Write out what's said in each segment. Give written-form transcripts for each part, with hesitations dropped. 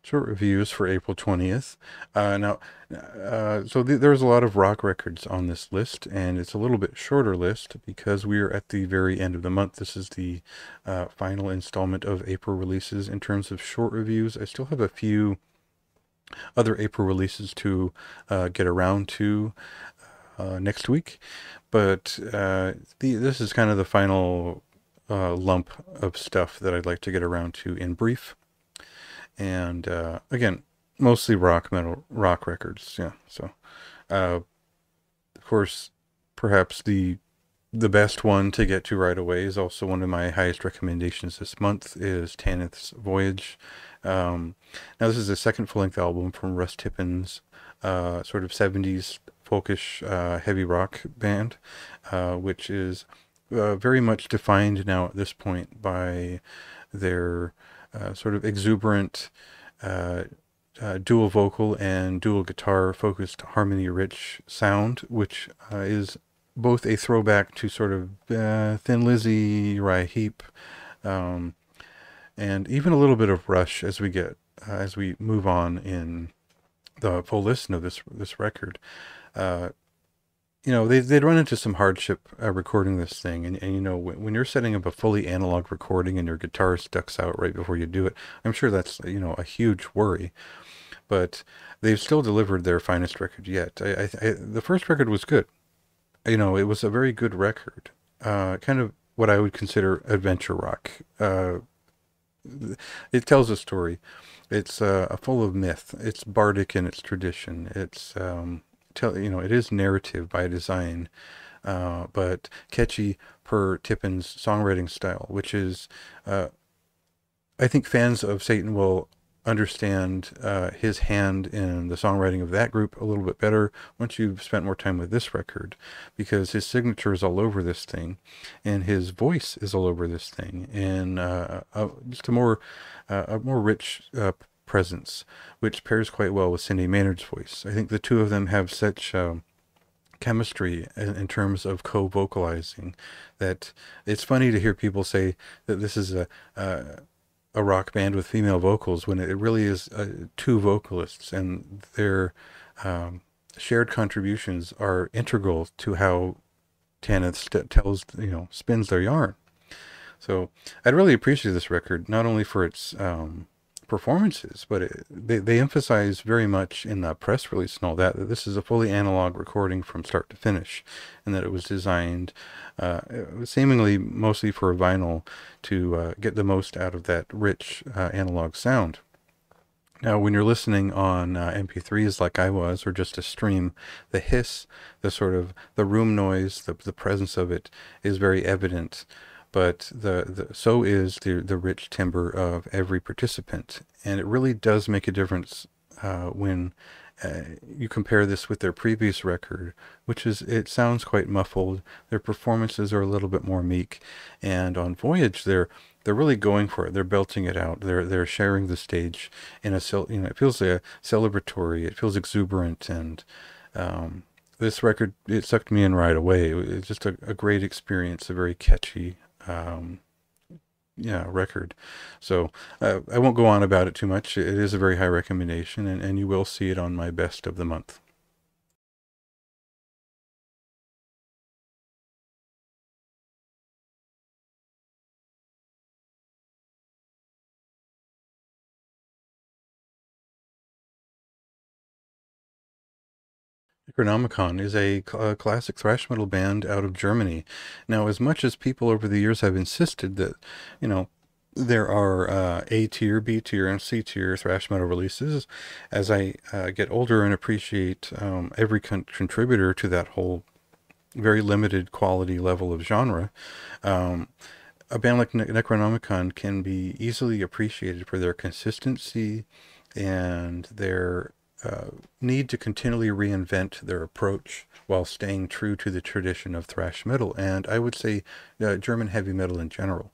Short reviews for April 20th. There's a lot of rock records on this list, and it's a little bit shorter list because we are at the very end of the month. This is the final installment of April releases in terms of short reviews. I still have a few other April releases to get around to next week, but this is kind of the final lump of stuff that I'd like to get around to in brief. And again, mostly rock records. Yeah. So, of course, perhaps the best one to get to right away is also one of my highest recommendations this month is Tanith's Voyage. Now, this is the second full-length album from Russ Tippin's sort of 70s folkish heavy rock band, which is very much defined now at this point by their sort of exuberant dual vocal and dual guitar focused harmony rich sound, which is both a throwback to sort of Thin Lizzy, Uriah Heep, um, and even a little bit of Rush as we move on in the full listen of this record. Uh, they'd run into some hardship recording this thing, and when you're setting up a fully analog recording and your guitar ducks out right before you do it, I'm sure that's a huge worry. But they've still delivered their finest record yet. The first record was good. It was a very good record. Kind of what I would consider adventure rock. It tells a story. It's full of myth. It's bardic in its tradition. It is narrative by design, but catchy per Tippin's songwriting style, which is, I think fans of Satan will understand his hand in the songwriting of that group a little bit better once you've spent more time with this record, because his signature is all over this thing, and his voice is all over this thing, and just a more rich presence, which pairs quite well with Cindy Maynard's voice. I think the two of them have such chemistry in terms of co-vocalizing that it's funny to hear people say that this is a rock band with female vocals when it really is two vocalists, and their shared contributions are integral to how tells, spins their yarn. So I'd really appreciate this record, not only for its performances, but they emphasize very much in the press release and all that this is a fully analog recording from start to finish, and that it was designed seemingly mostly for vinyl to get the most out of that rich analog sound. Now, when you're listening on MP3s like I was, or just a stream, the hiss, the sort of the room noise, the presence of it is very evident, but so is the rich timbre of every participant, and it really does make a difference when you compare this with their previous record, which is it sounds quite muffled. Their performances are a little bit more meek, and on Voyage they're really going for it. They're belting it out. They're sharing the stage in it feels celebratory. It feels exuberant, and this record, it sucked me in right away. It's just a great experience, a very catchy record. So I won't go on about it too much. It is a very high recommendation, and you will see it on my best of the month. Necronomicon is a classic thrash metal band out of Germany. Now, as much as people over the years have insisted that, you know, there are A tier, B tier, and C tier thrash metal releases, as I get older and appreciate every contributor to that whole very limited quality level of genre, um, a band like Necronomicon can be easily appreciated for their consistency and their need to continually reinvent their approach while staying true to the tradition of thrash metal, and I would say German heavy metal in general.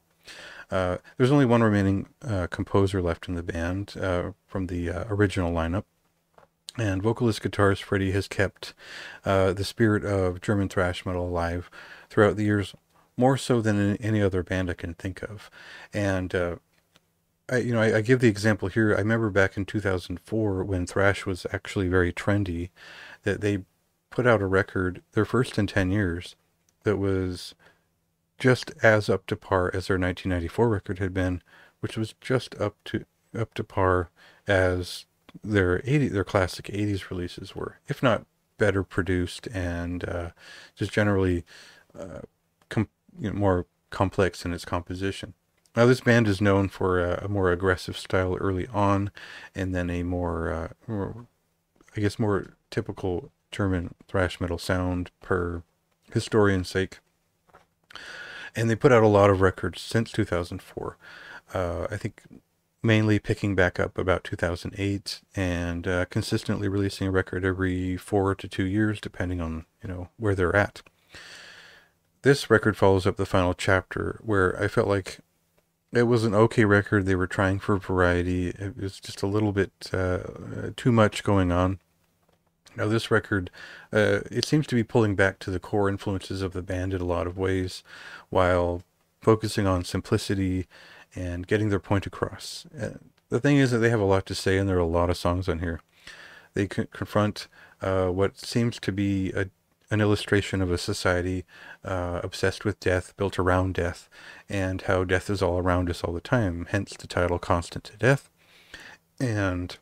There's only one remaining composer left in the band from the original lineup, and vocalist guitarist Freddie has kept the spirit of German thrash metal alive throughout the years, more so than any other band I can think of. And I give the example here. I remember back in 2004 when thrash was actually very trendy, that they put out a record, their first in 10 years, that was just as up to par as their 1994 record had been, which was just up to par as their classic 80s releases were, if not better produced and just generally uh, com- more complex in its composition. Now, this band is known for a more aggressive style early on, and then a more, I guess, more typical German thrash metal sound per historian's sake. And they put out a lot of records since 2004. I think mainly picking back up about 2008 and consistently releasing a record every 4 to 2 years, depending on where they're at. This record follows up the final chapter, where I felt like it was an okay record. They were trying for variety. It was just a little bit too much going on. Now, this record, it seems to be pulling back to the core influences of the band in a lot of ways, while focusing on simplicity and getting their point across. The thing is that they have a lot to say, and there are a lot of songs on here. They confront what seems to be an illustration of a society obsessed with death, built around death, and how death is all around us all the time, hence the title Constant to Death. And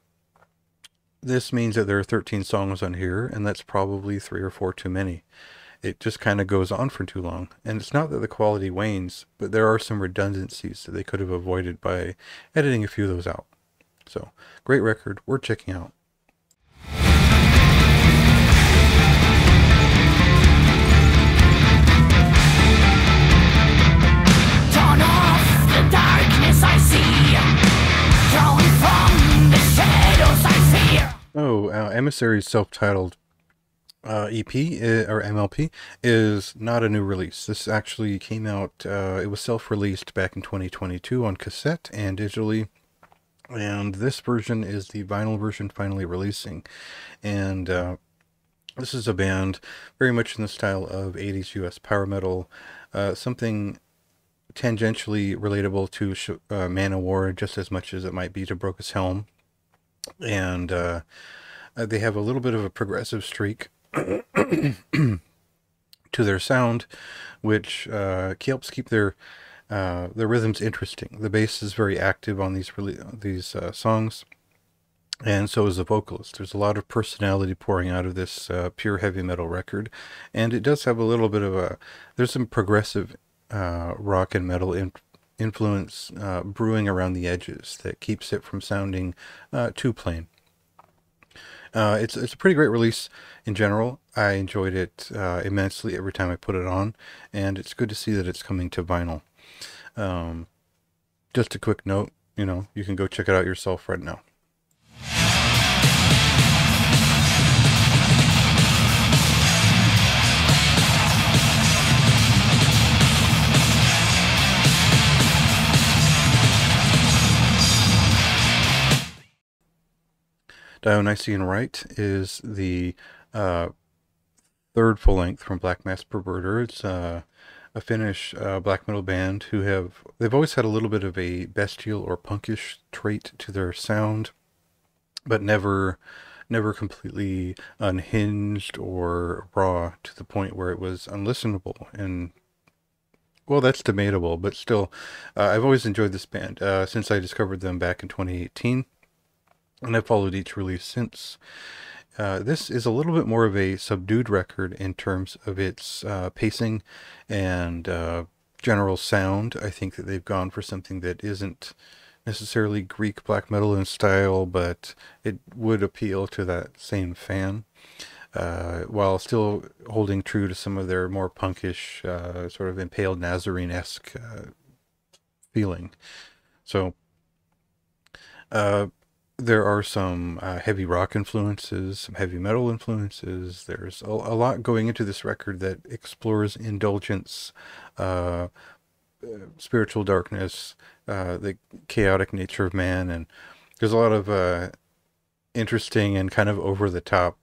this means that there are 13 songs on here, and that's probably 3 or 4 too many. It just kind of goes on for too long. And it's not that the quality wanes, but there are some redundancies that they could have avoided by editing a few of those out. So, great record, worth checking out. Turn off the darkness I see, drawn from the shadows I fear. Oh, Emissary's self-titled EP or MLP is not a new release. This actually came out, it was self-released back in 2022 on cassette and digitally. And this version is the vinyl version finally releasing. And this is a band very much in the style of 80s US power metal, something tangentially relatable to Manowar just as much as it might be to Broke's Helm. And they have a little bit of a progressive streak to their sound, which helps keep their rhythms interesting. The bass is very active on these songs, and so is the vocalist. There's a lot of personality pouring out of this pure heavy metal record, and it does have a little bit of there's some progressive rock and metal influence brewing around the edges that keeps it from sounding too plain. It's a pretty great release in general. I enjoyed it immensely every time I put it on, and it's good to see that it's coming to vinyl. Just a quick note, you can go check it out yourself right now. Dionysian Rite is the third full length from Black Mass Perverter. It's a Finnish black metal band they've always had a little bit of a bestial or punkish trait to their sound, but never completely unhinged or raw to the point where it was unlistenable. And well, that's debatable, but still, I've always enjoyed this band since I discovered them back in 2018. And I've followed each release since. This is a little bit more of a subdued record in terms of its pacing and general sound. I think that they've gone for something that isn't necessarily Greek black metal in style, but it would appeal to that same fan, while still holding true to some of their more punkish, sort of Impaled Nazarene-esque feeling. So, there are some heavy rock influences, some heavy metal influences. There's a lot going into this record that explores indulgence, spiritual darkness, the chaotic nature of man, and there's a lot of interesting and kind of over the top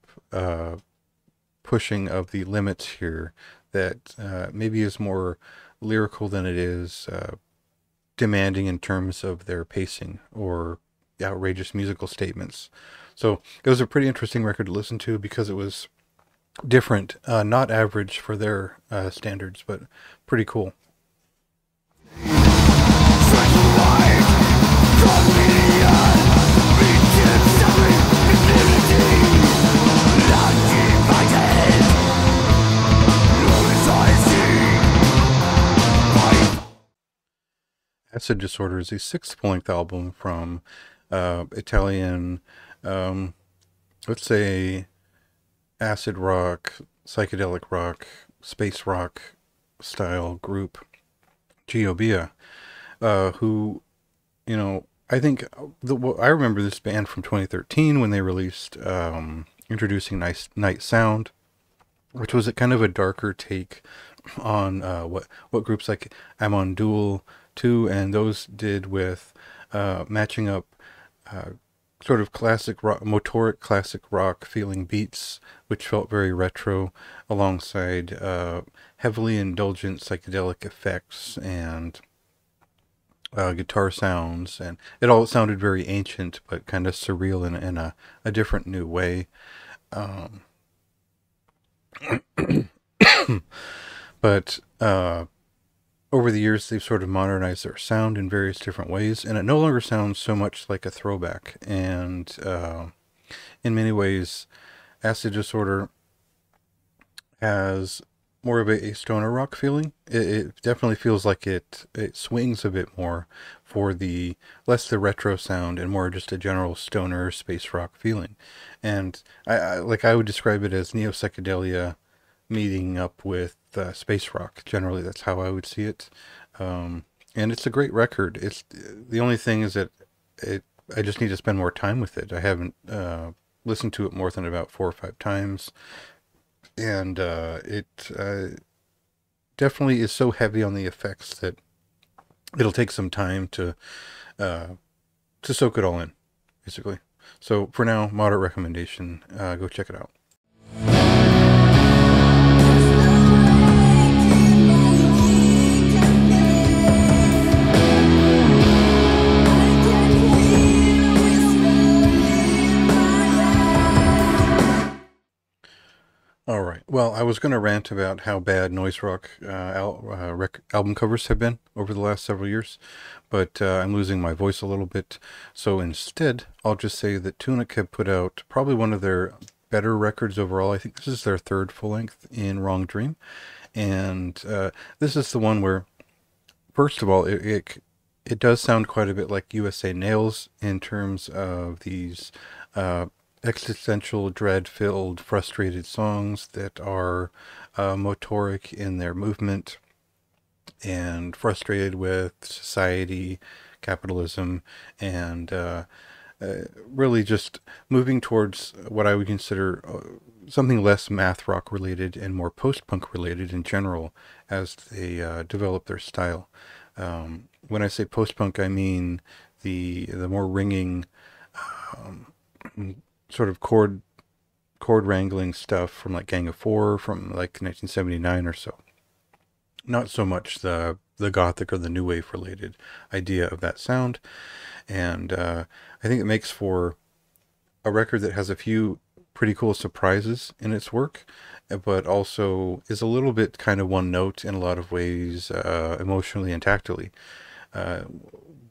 pushing of the limits here that maybe is more lyrical than it is demanding in terms of their pacing or outrageous musical statements. So it was a pretty interesting record to listen to because it was different, not average for their standards, but pretty cool. Acid Disorder is a sixth-length album from Italian, let's say, acid rock, psychedelic rock, space rock style group, Giobia, who, I think I remember this band from 2013 when they released Introducing Night Sound, which was a kind of a darker take on what groups like Amon Duel too, and those did with matching up sort of classic rock, motoric classic rock feeling beats, which felt very retro, alongside heavily indulgent psychedelic effects and guitar sounds, and it all sounded very ancient but kind of surreal in a different new way. But over the years, they've sort of modernized their sound in various different ways, and it no longer sounds so much like a throwback. And in many ways, Acid Disorder has more of a stoner rock feeling. It definitely feels like it swings a bit more for the less the retro sound and more just a general stoner space rock feeling. And I would describe it as neo psychedelia meeting up with space rock. Generally, that's how I would see it. And it's a great record. It's the only thing is that I just need to spend more time with it. I haven't listened to it more than about 4 or 5 times, and it definitely is so heavy on the effects that it'll take some time to soak it all in, basically. So for now, moderate recommendation. Go check it out. All right. Well, I was going to rant about how bad noise rock album covers have been over the last several years, but I'm losing my voice a little bit. So instead, I'll just say that Tunic have put out probably one of their better records overall. I think this is their 3rd full length in Wrong Dream. And this is the one where, first of all, it does sound quite a bit like USA Nails in terms of these existential, dread-filled, frustrated songs that are motoric in their movement and frustrated with society, capitalism, and really just moving towards what I would consider something less math rock related and more post-punk related in general as they develop their style. When I say post-punk, I mean the more ringing sort of chord wrangling stuff from like Gang of Four from like 1979 or so. Not so much the gothic or the new wave related idea of that sound. And I think it makes for a record that has a few pretty cool surprises in its work, but also is a little bit kind of one note in a lot of ways, emotionally and tactily.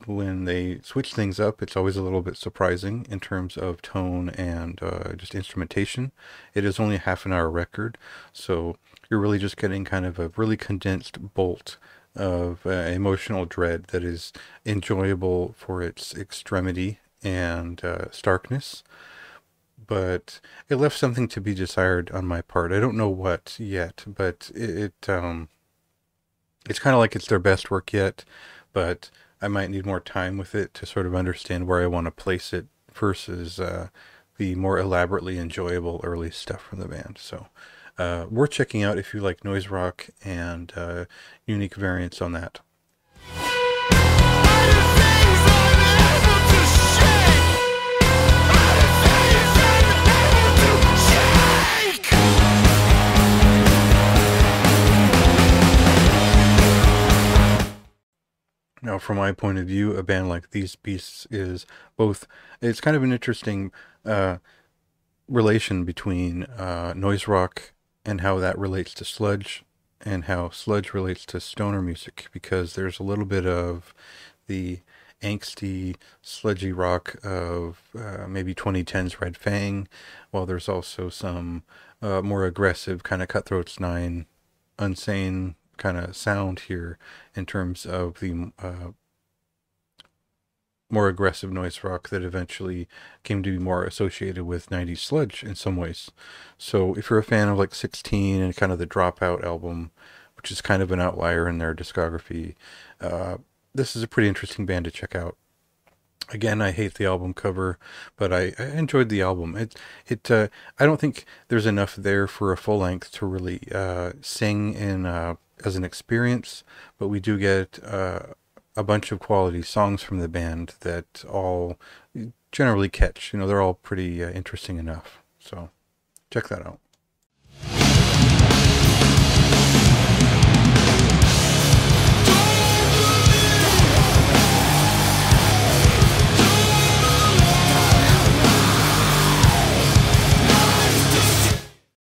When they switch things up, it's always a little bit surprising in terms of tone and just instrumentation. It is only a half-an-hour record, so you're really just getting kind of a really condensed bolt of emotional dread that is enjoyable for its extremity and starkness. But it left something to be desired on my part. I don't know what yet, but it's kind of like it's their best work yet, but I might need more time with it to sort of understand where I want to place it versus the more elaborately enjoyable early stuff from the band. So worth checking out if you like noise rock and unique variants on that. from my point of view, a band like These Beasts is both, it's kind of an interesting uh, relation between noise rock and how that relates to sludge and how sludge relates to stoner music, because there's a little bit of the angsty, sludgy rock of maybe 2010's Red Fang, while there's also some more aggressive kind of Cutthroats 9, Unsane kind of sound here in terms of the more aggressive noise rock that eventually came to be more associated with 90s sludge in some ways. So if you're a fan of like 16 and kind of the Dropout album, which is kind of an outlier in their discography, this is a pretty interesting band to check out. Again, I hate the album cover, but I enjoyed the album. I don't think there's enough there for a full length to really sing in as an experience, but we do get a bunch of quality songs from the band that all generally catch. You know, they're all pretty interesting enough. So check that out.